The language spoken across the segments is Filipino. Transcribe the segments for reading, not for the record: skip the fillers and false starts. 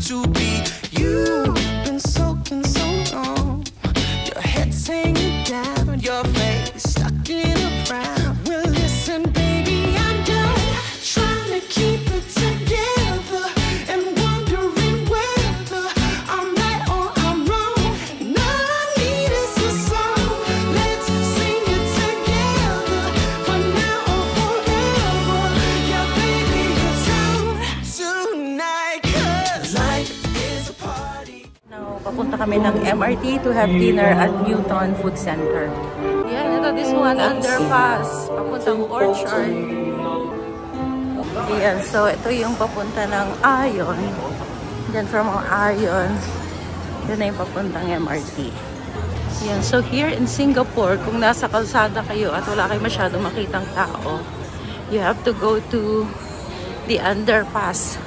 to be you. Been soaking so long, your head's hanging down, your face stuck in a frown. Well, listen, baby, I'm done trying to keep it together and wondering whether I'm right or I'm wrong. And all I need is a song. Let's sing it together for now or forever. Yeah, baby, it's on tonight, 'cause life is a party. Now, papunta kami ng MRT to have dinner at Newton Food Center. Yan, ito, this one, underpass. Papuntang Orchard. Yan, so ito yung papunta ng Ion. Then from Ion, yun na yung papuntang MRT. Yan, so here in Singapore, kung nasa kalsada kayo at wala kayo masyadong makitang tao, you have to go to the underpass.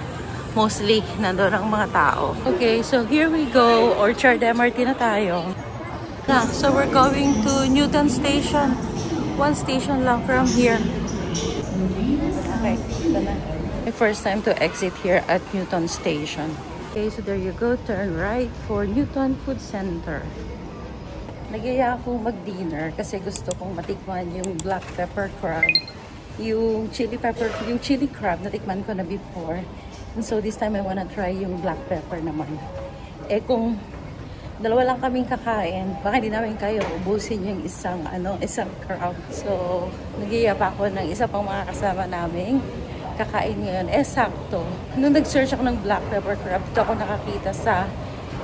Mostly, nandun ang mga tao. Okay, so here we go. Orchard MRT na tayo. Yeah, so we're going to Newton Station. One station lang from here. Okay, ito na. My first time to exit here at Newton Station. Okay, so there you go. Turn right for Newton Food Center. Nagyaya akong mag-dinner kasi gusto kong matikman yung black pepper crab. Yung chili crab, natikman ko na before. And so this time I wanna try yung black pepper naman. Eh kung dalawa lang kaming kakain, baka hindi namin kayo ubusin yung isang crab. So nagyaya pa ako ng isa pang mga kasama namin kakain ngayon. Eh sakto, nung nag-search ako ng black pepper crab, ito ako nakakita sa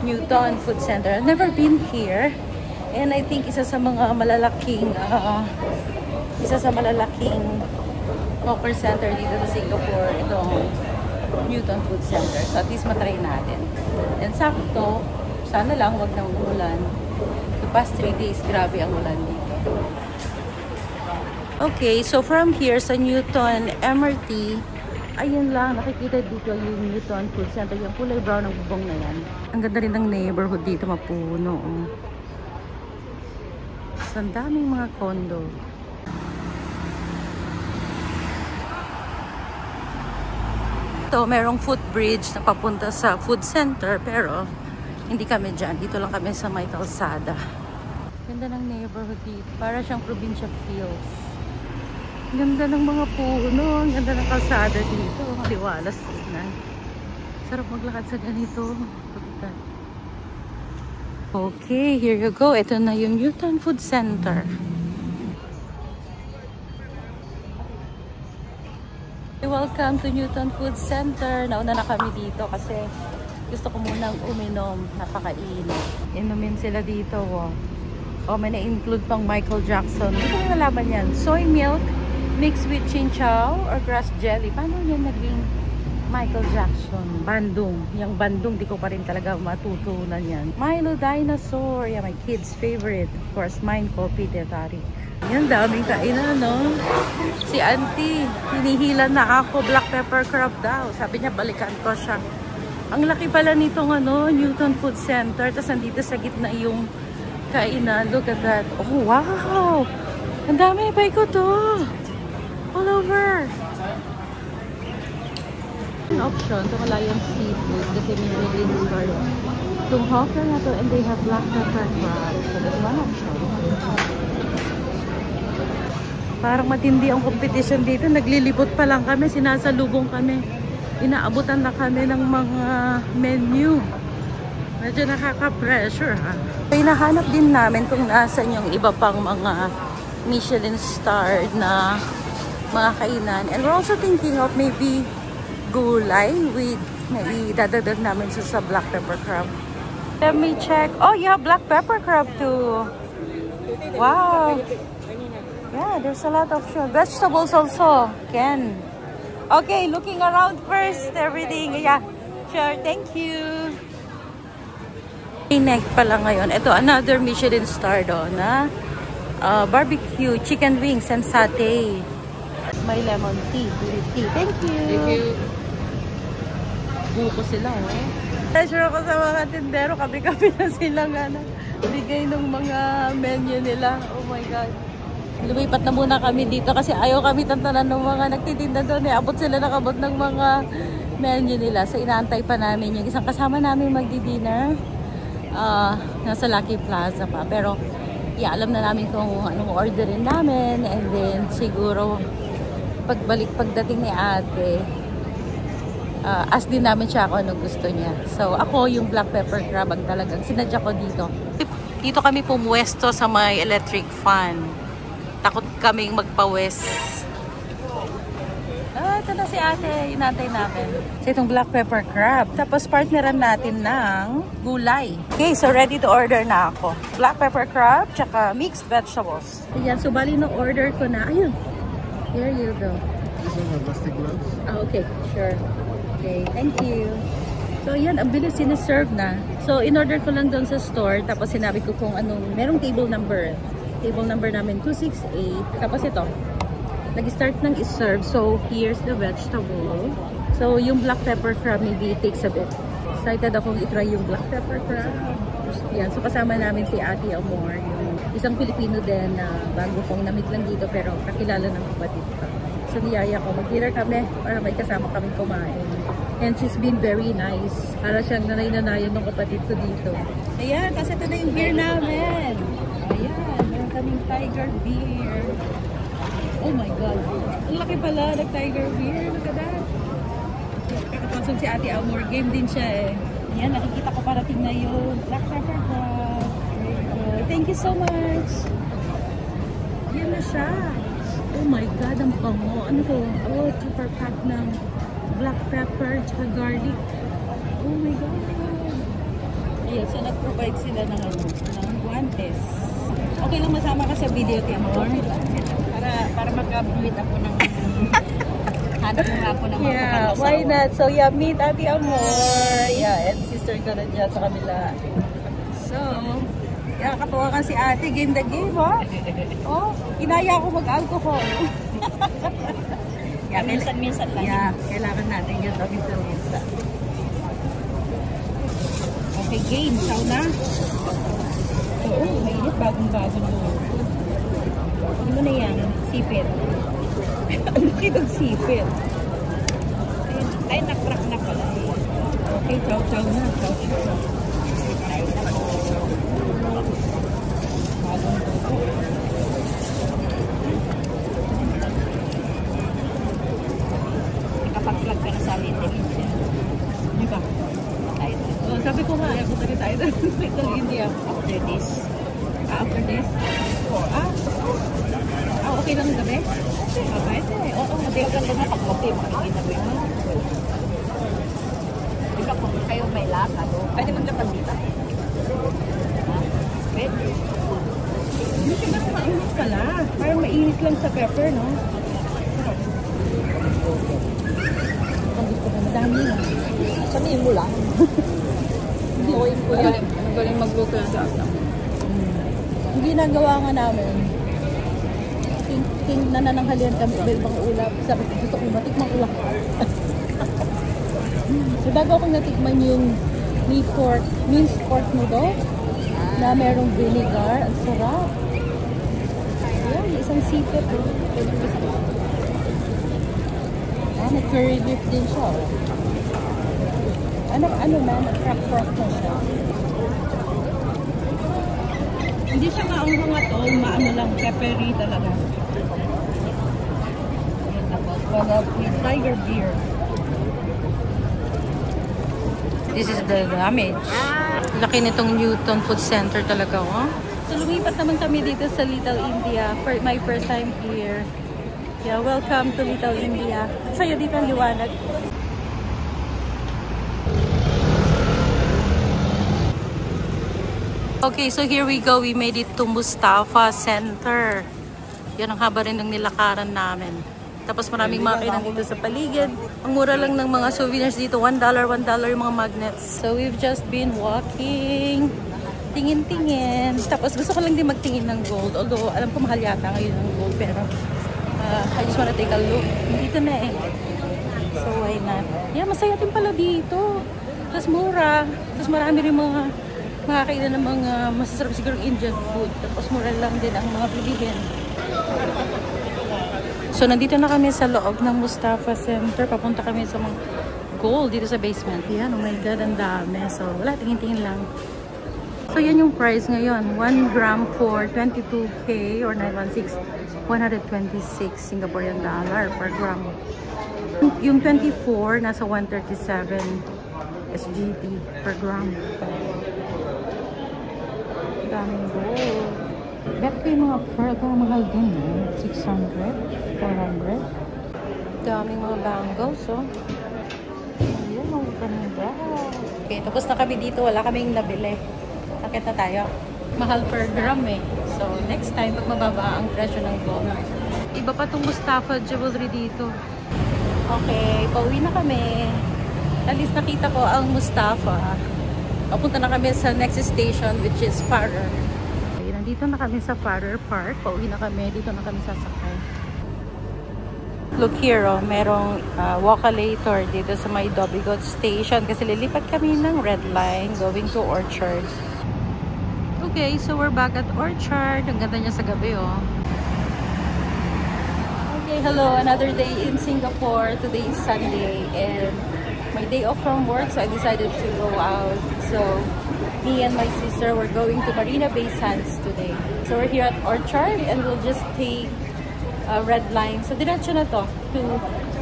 Newton Food Center. I've never been here. And I think isa sa malalaking hawker center dito sa Singapore, itong Newton Food Center. So at least matry natin. And sakto, sana lang wag nang umulan. The past 3 days, grabe ang ulan dito. Okay, so from here sa Newton MRT, ayun lang, nakikita dito yung Newton Food Center. Yung kulay brown ng bubong na yan. Ang ganda rin ng neighborhood dito, mapuno. So, ang daming mga condo. Ito, merong footbridge na papunta sa food center, pero hindi kami dyan. Dito lang kami sa may kalsada. Ganda ng neighborhood dito. Para siyang provincia feels. Ganda ng mga puno. Ganda ng kalsada dito. Maliwalas na. Sarap maglakad sa ganito. Okay, here you go. Ito na yung Newton Food Center. Welcome to Newton Food Center. Nauna na kami dito kasi gusto ko munang uminom. Napakainit. Inumin sila dito. Oh, may na-include pang Michael Jackson. Hindi ko nalaman yan. Soy milk mixed with chinchaw or grass jelly. Paano yan naging Michael Jackson? Bandung. Yung Bandung, di ko pa rin talaga matutunan yan. Milo Dinosaur. Yeah, my kid's favorite. Of course, mine, Coffee de Tarik. Yan, daming kainan, no? Si auntie, hinihila na ako. Black pepper crab daw. Sabi niya, balikan ko siya. Ang laki pala nitong Newton Food Center. Tapos nandito sa gitna yung kainan. Look at that. Oh, wow! Ang dami. Buy ko to. All over. An option. Itong Alliance Seafood. Kasi may release card. Itong hawker na to. And they have black pepper crab. So that's one option. Parang matindi ang competition dito. Naglilibot pa lang kami. Sinasalubong kami. Inaabutan na kami ng mga menu. Medyo nakaka-pressure, ha? Hinahanap din namin kung nasan yung iba pang mga Michelin starred na mga kainan. And we're also thinking of maybe gulay with maybe dadagdag namin sa black pepper crab. Let me check. Oh, yeah, black pepper crab too. Wow. Yeah, there's a lot of vegetables also. Ken. Okay, looking around first. Everything. Yeah, sure. Thank you. Next pala ngayon. Ito, another Michelin star doon na barbecue, chicken wings, and satay. May lemon tea. Thank you. Thank you. Buko sila, eh. Pleasure ako sa mga tindero. Kabi-kabi na silang bigay ng mga menu nila. Oh my God. Lumipat na muna kami dito kasi ayaw kami tantanan ng mga nagtitinda doon. Abot sila nakabot ng mga menu nila. So, inaantay pa namin yung isang kasama namin magdi-dinner. Nasa Lucky Plaza pa. Pero, yeah, alam na namin kung anong orderin namin. And then, siguro, pagdating ni ate, ask din namin siya kung anong gusto niya. So, ako yung black pepper crab ang talagang sinadya ko dito. Dito kami pumuwesto sa may electric fan. Takot kaming magpawes. Ito na si ate, inantay namin. So, itong black pepper crab. Tapos, partneran natin ng gulay. Okay, so ready to order na ako. Black pepper crab, tsaka mixed vegetables. Ayan, so bali nung order ko na. Ayun. Here you go. This one has plastic gloves. Okay, sure. Okay, thank you. So, yan, ang bilis sinaserve na. So, in-order ko lang doon sa store. Tapos, sinabi ko kung anong, merong table number. Table number namin, 268. Tapos ito, nag-start nang i-serve. So, here's the vegetable. So, yung black pepper crab, maybe it takes a bit. Excited akong i-try yung black pepper crab. Yan, so kasama namin si Ate Amor. Yung isang Pilipino din na bago kong na-meet lang dito pero kakilala ng kapatid ko. So, niyaya ko, mag-dinner kami para may kasama kami kumain. And she's been very nice. Para siyang nanay-nanayan ng kapatid ko dito. Ayan, kasi ito na yung beer namin. Ayan, meron kaming tiger beer. Oh my God. Ang laki pala, nag-tiger beer. Look at that. Kakapasok si Ate Amor. Game din siya eh. Ayan, nakikita ko parating na yun. Black pepper crab. Thank you so much. Ayan na siya. Oh my God, ang bango. Ano to? Oh, super pack ng black pepper at garlic. Oh my God. Ayan, so nag-provide sila ng guantes. Okay lang masama ka sa video, Tia Amor? Para mag-meet ako ng hanap mo nga ako ng mga yeah, why not? So yeah, meet Ate Amor. Yeah, and sister ko na dyan sa kabila. So, yeah, katuwa ka si ate. Game the game, oh. Oh, inaya ako mag-alcohol. Yeah, minsan-minsan lang. Yeah, kailangan natin yun. Minsan-minsan. Okay, game. Sauna. Oo, mainit. Bagong-bagong doon. Ano mo na yan? Sipit. Ang laki ng sipit. Ay, nakrak na pala. Okay, chow-chow na. Chow-chow. Ay, nako. Bagong doon. Nakapag-plug ka na sa Little Di ba? Tayo. Oh, sabi ko nga, ayaw ko tayo tayo sa Little India. After this. After this? Okay lang ng gabi? Pwede. Oo, hindi ka ganda na pag-gabi. Makikinagawin mo. Di ba kung kayo may lakad, pwede maglakad dito? Ha? Pwede. Hindi siya parang mainit pala. Parang mainit lang sa pepper, no? Ang gusto ko, madami na. Sabihin mo lang. Hindi ko yung kuya. Magaling magluto yan sa atin. Ang ginagawa nga namin, nanananghalian kami sa ibang ulap. Sabi ko, gusto ko matikmang ulap. So, bago akong natikman yung minced pork noodle na merong vinegar. Ang sarap. Ayan, isang sipit. May curry leaf din siya. Ano na, crap na siya. Hindi siya maanghang at all, maano lang, peppery talaga. Ayan, tapos wala with tiger beer. This is the damage. Laki nitong Newton Food Center talaga, oh. So, lumipat naman kami dito sa Little India. For my first time here. Yeah, welcome to Little India. Sa'yo dito ang liwanag. Okay, so here we go. We made it to Mustafa Center. Yan ang haba rin ng nilakaran namin. Tapos maraming makina dito sa paligid. Ang mura lang ng mga souvenirs dito. $1 yung mga magnets. So we've just been walking. Tingin-tingin. Tapos gusto ko lang din magtingin ng gold. Although alam ko mahal yata ngayon ng gold. Pero I just wanna take a look. Dito na eh. So why not? Yeah, masaya din pala dito. Tapos mura. Tapos marami rin mga makakailan ng mga masasarap siguro Indian food. Tapos mura lang din ang mga bilihin. So nandito na kami sa loob ng Mustafa Center. Papunta kami sa mga gold dito sa basement. Yan, oh my God, ang dami. So, wala, tingin-tingin lang. So, yan yung price ngayon. 1 gram for 22K or 916, 126 Singaporean dollar per gram. Yung 24, nasa 137 SGD per gram. Daming gold. Bet ko yung mga pearl, kung mahal din, 600, 400. Daming mga bangles, oh. Ayan, ang ganda. Okay, tapos na kami dito. Wala kaming nabili. Sakit na tayo. Mahal per gram eh. So, next time, pag mababa ang presyo ng gold. Iba pa itong Mustafa jewelry dito. Okay, pauwi na kami. At least nakita ko ang Mustafa. Papunta na kami sa next station, which is Farrer. Okay, nandito na kami sa Farrer Park. Pauwi na kami. Dito na kami sasakay. Look here, oh, merong walkalator dito sa may Dobigot Station kasi lilipat kami ng Red Line going to Orchard. Okay, so we're back at Orchard. Ang ganda niya sa gabi, oh. Okay, hello. Another day in Singapore. Today is Sunday and my day off from work, so I decided to go out. So me and my sister were going to Marina Bay Sands today. So we're here at Orchard and we'll just take Red Line. So diretso na to to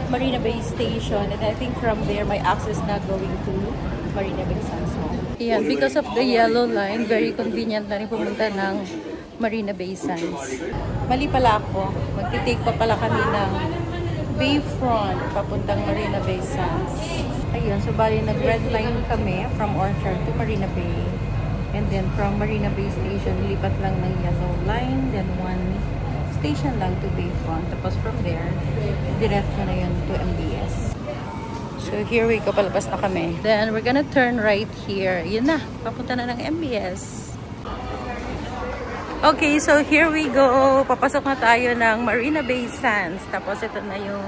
Marina Bay Station, and I think from there my access na going to Marina Bay Sands. Yeah, because of the yellow line, very convenient na rin pumunta ng Marina Bay Sands. Mali pala ako. Magtitake pa pala kami ng Bayfront papuntang Marina Bay Sands. Ayun, so bali nag-red line kami from Orchard to Marina Bay. And then from Marina Bay Station, lipat lang ng yellow line, then one station lang to Bayfront. Tapos from there, diretso na yun to MBS. So here we go, palabas na kami. Then we're gonna turn right here. Yun na, papunta na ng MBS. Okay, so here we go. Papasok na tayo ng Marina Bay Sands. Tapos ito na yung,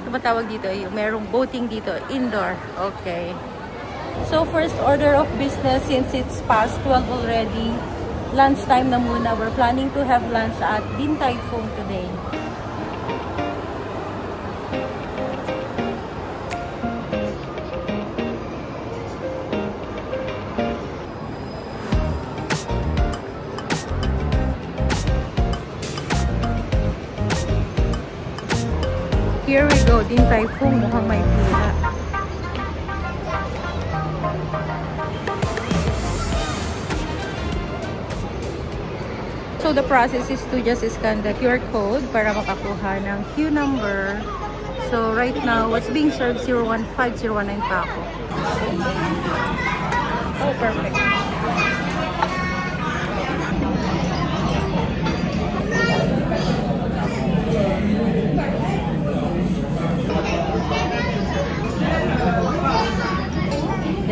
tumatawag dito, yung merong boating dito, indoor. Okay. So first order of business, since it's past 12 already, lunchtime na muna. We're planning to have lunch at Din Tai Fung today. Here we go, Din Tai Fung, mukhang may pila. So the process is to just scan the QR code para makakuha ng queue number. So right now, what's being served 015-019 pa ako. Oh, perfect.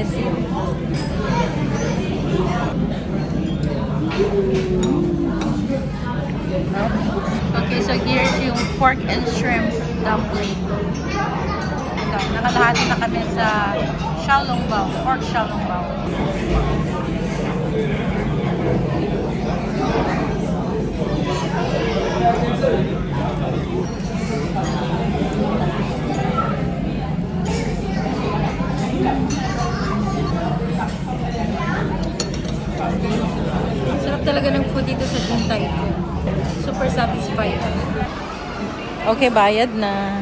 Let's see. Okay, so here's yung pork and shrimp dumpling. Nakalahati na kami sa xiaolongbao, pork xiaolongbao. Sarap talaga ng food dito sa Din Tai Fung. Super satisfied. Okay, bayad na.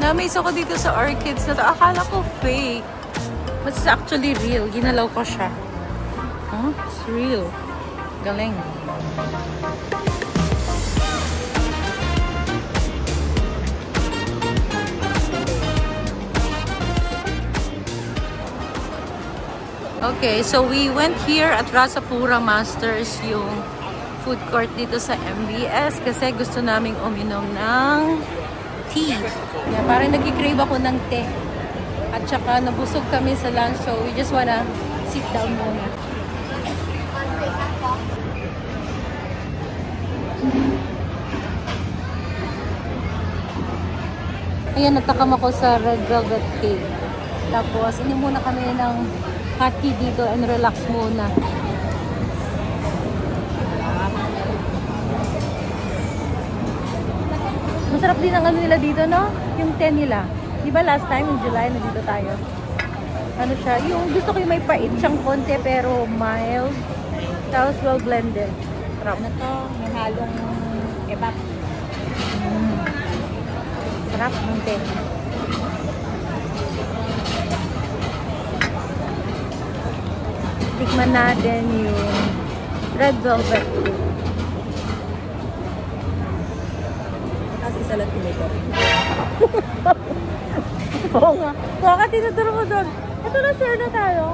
Na-amaze ako dito sa orchids na to. Akala ko fake. But it's actually real. Ginalaw ko siya. Huh? It's real. Galing. Okay, so we went here at Rasapura Masters, yung food court dito sa MBS kasi gusto naming uminom ng tea. Yeah, parang nag-crave ako ng tea. At saka nabusog kami sa lunch, so we just wanna sit down muna. Ayan, natakam ako sa red velvet cake. Tapos, inom muna kami ng hot tea dito and relax muna. Masarap din ang ano nila dito, no? Yung tea nila. Di ba last time, in July, nandito tayo? Ano siya? Yung gusto ko yung may pait siyang konti pero mild. Tapos well blended. Sarap. Ano to? May halong ebak. Sarap ng tea. Tikman natin yung red velvet. Tapos isa lang tinito. Oo nga. Bakit tinuturo ko doon? Ito na, share na tayo.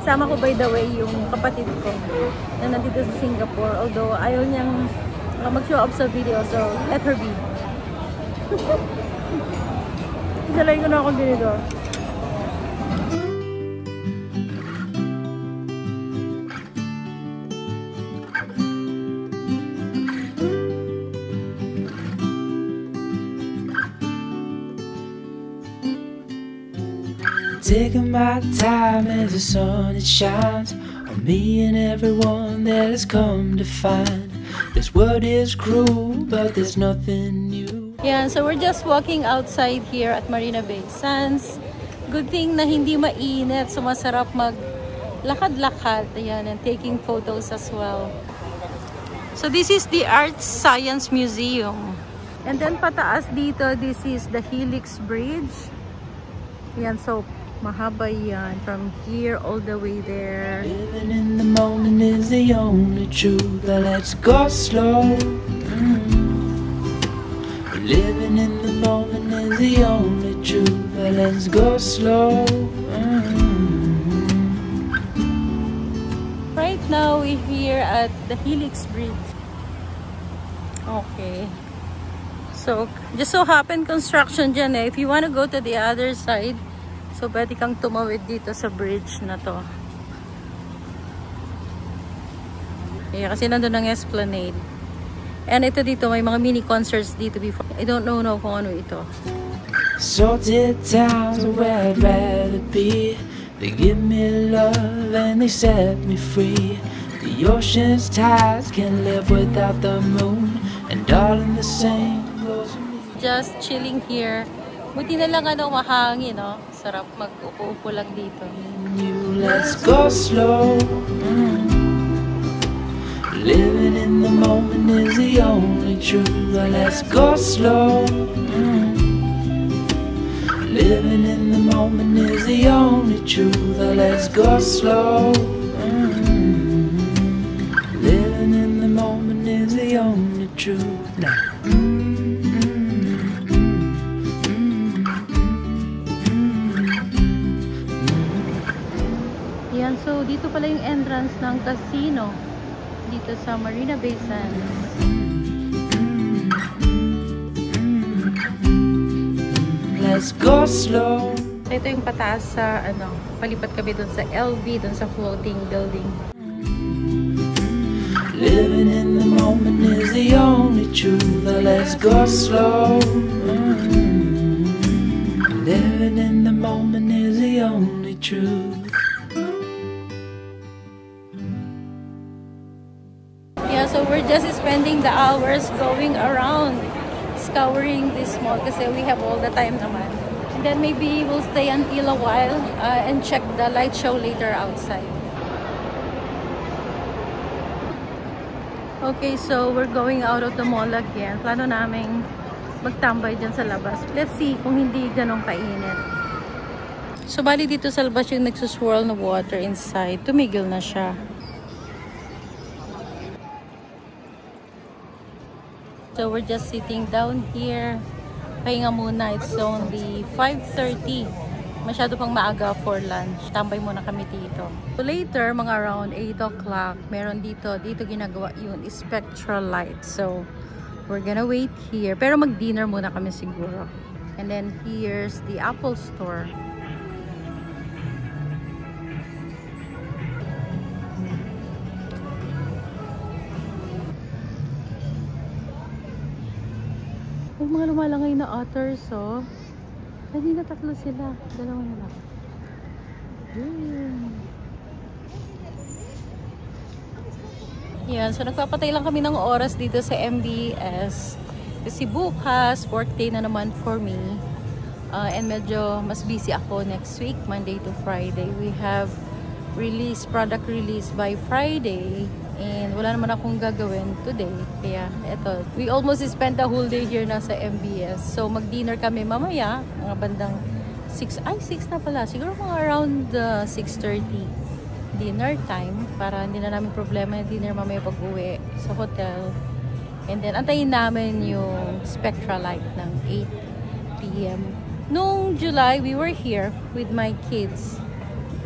Sama ko by the way yung kapatid ko na nandito sa Singapore. Although ayaw niyang mag-show up sa video. So, let her be. Isalay ko na ako ganito. Taking my time as the sun it shines on me and everyone that has come to find this world is cruel, but there's nothing new. Yeah, so we're just walking outside here at Marina Bay Sands. Good thing na hindi mainit, so masarap maglakad-lakad. Ayan, and taking photos as well. So this is the Arts Science Museum. And then pataas dito, this is the Helix Bridge. Ayan, so mahaba yan. From here all the way there. Living in the moment is the only truth, but let's go slow. Living in the moment is the only truth, but let's go slow. Right now we're here at the Helix Bridge. Okay. So, just so happen construction dyan eh. If you want to go to the other side, so pwede kang tumawid dito sa bridge na to. Yeah, kasi nandun ang Esplanade. And ito dito, may mga mini concerts dito before. I don't know kung ano ito. Salted towns are where I'd rather be. They give me love and they set me free. The ocean's tides can live without the moon, and darling, the same goes for me. Just chilling here. Buti na lang ano, mahangin, no? Sarap mag-upo lang dito. Let's go slow. Living in the moment is the only truth. Let's go slow. Living in the moment is the only truth. Let's go slow. Living in the moment is the only truth. Now. Yan, so dito pala yung entrance ng casino dito sa Marina Bay Sands. Let's go slow. So ito yung pataas sa ano, palipat kami dun sa LV, dun sa floating building. Living in the moment is the only truth. Let's go slow. Living in the moment is the only truth. Yeah, so we're just spending the hours going around scouring this mall kasi we have all the time naman. And then maybe we'll stay until a while and check the light show later outside. Okay, so we're going out of the mall again. Plano naming magtambay dyan sa labas. Let's see kung hindi ganong kainit. So bali dito sa labas yung nagsuswirl na water inside. Tumigil na siya. So we're just sitting down here. Pahinga muna. It's only 5:30. Masyado pang maaga for lunch. Tambay muna kami dito. So later, mga around 8 o'clock, meron dito ginagawa yun, spectral light. So we're gonna wait here. Pero mag-dinner muna kami siguro. And then here's the Apple Store. Oh mga lumalangay na otters, oh. Hindi na tatlo sila. Dalawa na lang. Yan, so nagpapatay lang kami ng oras dito sa MBS. Kasi bukas, work day na naman for me. And medyo mas busy ako next week, Monday to Friday. We have product release by Friday. And wala naman akong gagawin today. Kaya, eto. We almost spent the whole day here na sa MBS. So, mag-dinner kami mamaya. Mga bandang 6 na pala. Siguro mga around 6:30 dinner time. Para hindi na namin problema yung dinner mamaya pag-uwi sa hotel. And then, antayin namin yung Spectra Light ng 8 p.m. Nung July, we were here with my kids.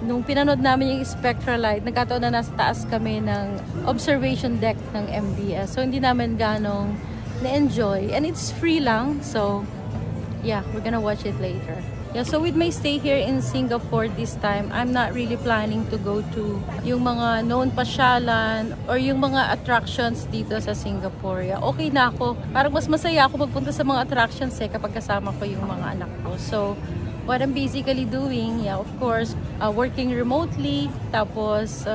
Nung pinanood namin yung Spectra Light, nagkataon na nasa taas kami ng observation deck ng MBS. So, hindi namin ganong na-enjoy. And it's free lang. So, yeah, we're gonna watch it later. Yeah, so with my stay here in Singapore this time, I'm not really planning to go to yung mga known pasyalan or yung mga attractions dito sa Singapore. Yeah, okay na ako. Parang mas masaya ako magpunta sa mga attractions kapag kasama ko yung mga anak ko. So, what I'm basically doing, yeah, of course, working remotely, tapos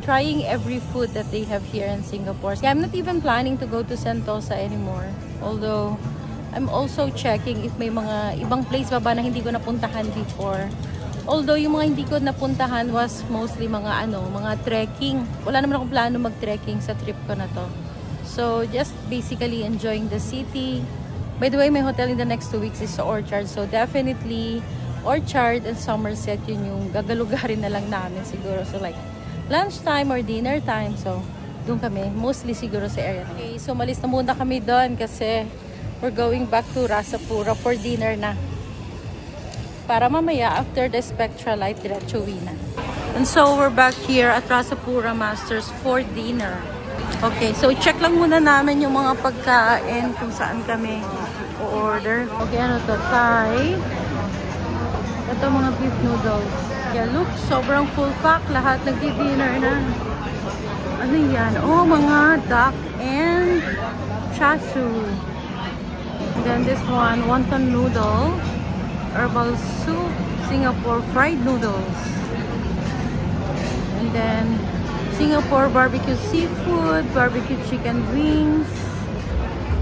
trying every food that they have here in Singapore. Yeah, I'm not even planning to go to Sentosa anymore. Although, I'm also checking if may mga ibang place ba na hindi ko napuntahan before. Although, yung mga hindi ko napuntahan was mostly mga mga trekking. Wala naman akong plano mag-trekking sa trip ko na to. So, just basically enjoying the city. By the way, my hotel in the next 2 weeks is sa Orchard. So, definitely, Orchard and Somerset, yun yung gagalugarin na lang namin siguro. So, like, lunchtime or dinner time. So, doon kami. Mostly siguro sa area. Okay, so malis na muna kami doon kasi we're going back to Rasapura for dinner na. Para mamaya, after the Spectra Light, diretso uwi na. And so, we're back here at Rasapura Masters for dinner. Okay, so check lang muna namin yung mga pagkain kung saan kami o-order. Okay, ano to? Thai. Ito mga beef noodles. Yeah, look, sobrang full pack. Lahat nagdi-dinner na. Ano yan? Oh, mga duck and chasu. And then this one, wonton noodle, herbal soup, Singapore fried noodles. And then Singapore barbecue seafood, barbecue chicken wings.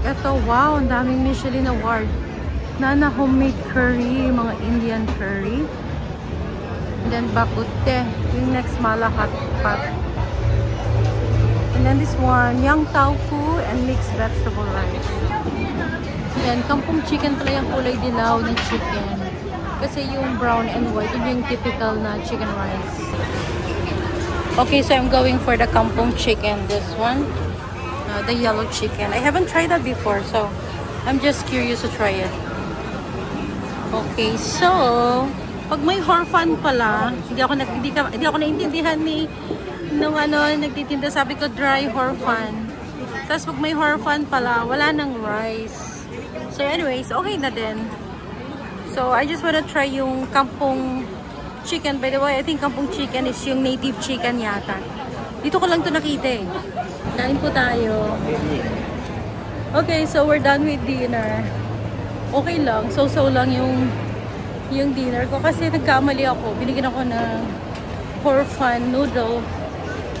Ito, wow, ang daming Michelin award. Nana homemade curry, mga Indian curry. And then bakute, yung next malakat pat. And then this one, yang tofu and mixed vegetable rice. And then kampung chicken pala yung kulay dilaw ng chicken. Kasi yung brown and white, yun yung typical na chicken rice. Okay, so I'm going for the kampung chicken. This one, the yellow chicken. I haven't tried that before, so I'm just curious to try it. Okay, so pag may horfan pala, hindi ako naintindihan nung nagtitinda, sabi ko dry horfan. Tapos pag may horfan pala, wala nang rice. So anyways, okay na din. So I just wanna try yung kampung chicken. By the way, I think kampung chicken is yung native chicken yata. Dito ko lang to nakita eh. Kain po tayo. Okay, so we're done with dinner. Okay lang. So lang yung dinner ko. Kasi nagkamali ako. Binigyan ako ng horfan noodle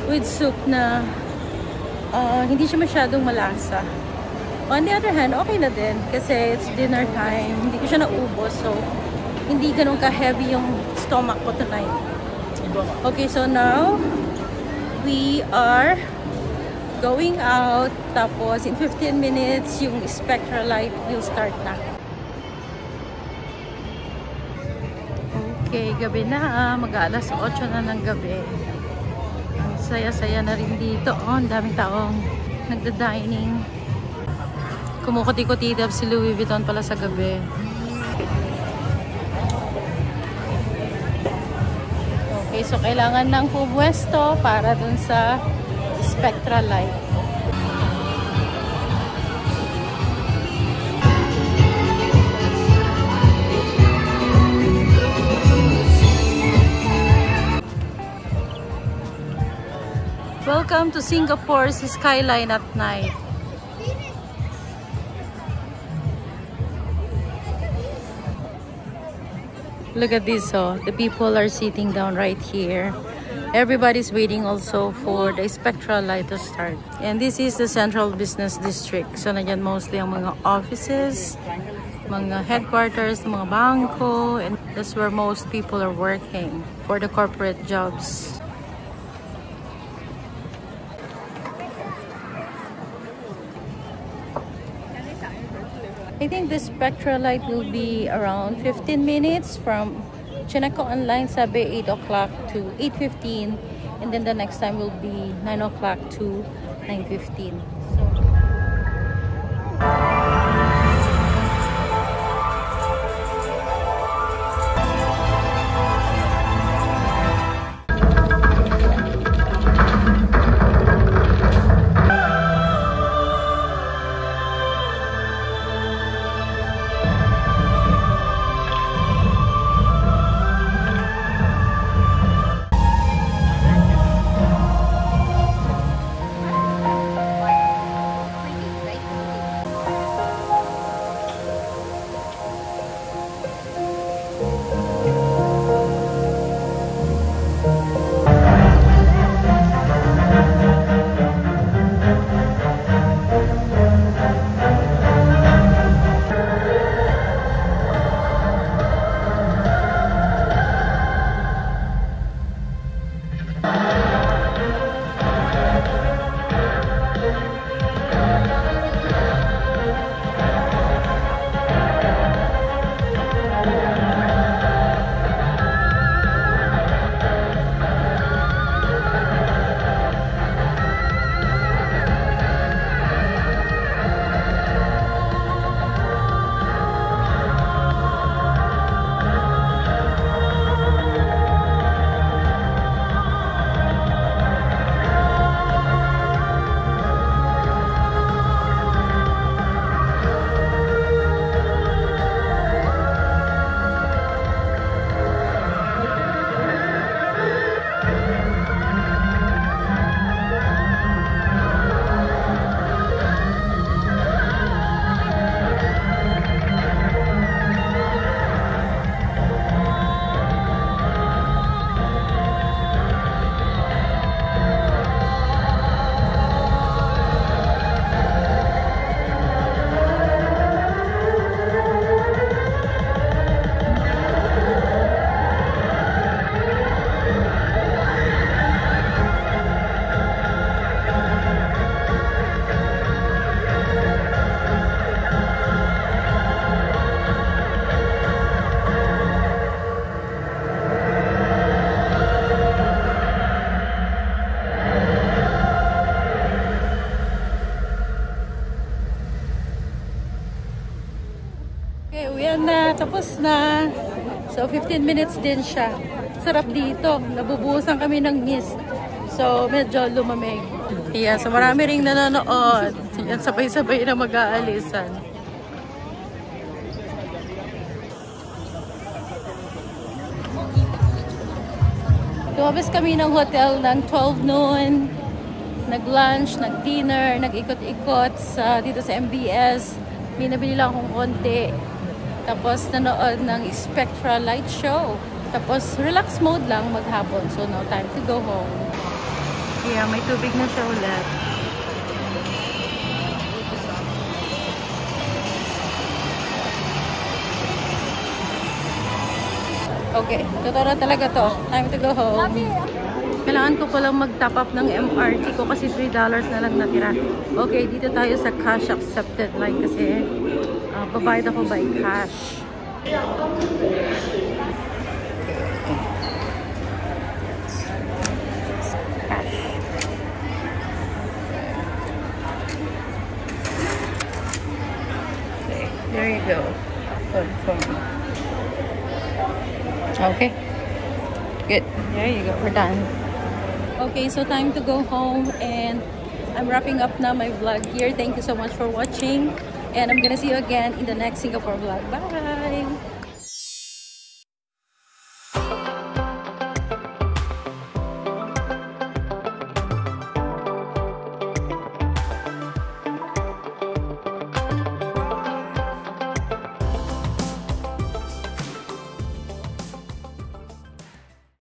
with soup na hindi siya masyadong malasa. On the other hand, okay na din. Kasi it's dinner time. Hindi ko siya naubos. So, hindi ganun ka-heavy yung stomach ko tonight. Okay, so now, we are going out. Tapos, in 15 minutes, yung Spectra Light will start na. Okay, gabi na. Mag-aalas 8 na ng gabi. Ang saya-saya na rin dito. Oh, ang daming taong nagda-dining. Kumukuti-kuti daw si Louis Vuitton pala sa gabi. Okay, so kailangan ng pumwesto para dun sa Spectra Light. Welcome to Singapore's skyline at night. Look at this, oh. The people are sitting down right here. Everybody's waiting also for the spectral light to start. And this is the Central Business District. So, nandiyan mostly ang mga offices, mga headquarters, mga bangko, and that's where most people are working for the corporate jobs. I think the spectral light will be around 15 minutes from check ko online, sabi 8 o'clock to 8:15, and then the next time will be 9 o'clock to 9:15. Okay, uwian na. Tapos na. So, 15 minutes din siya. Sarap dito. Nabubuhusan kami ng mist. So, medyo lumamig. Yeah, so marami ring nanonood. Yan, sabay-sabay na mag-aalisan. Lumabas kami ng hotel ng 12 noon. Nag-lunch, nag-dinner, nag-ikot-ikot dito sa MBS. May nabili lang akong konti. Tapos nanood ng spectral light show. Tapos relax mode lang maghapon. So no time to go home. Yeah, may tubig na siya ulit. Okay, totoo na talaga to. Time to go home. Kailangan ko palang mag-top up ng MRT ko kasi $3 na lang natira. Okay, dito tayo sa cash accepted line kasi babayad ako by cash. Cash. Okay, there you go. Okay. Good. There you go. We're done. Okay, so time to go home and I'm wrapping up now my vlog here. Thank you so much for watching and I'm gonna see you again in the next Singapore vlog. Bye!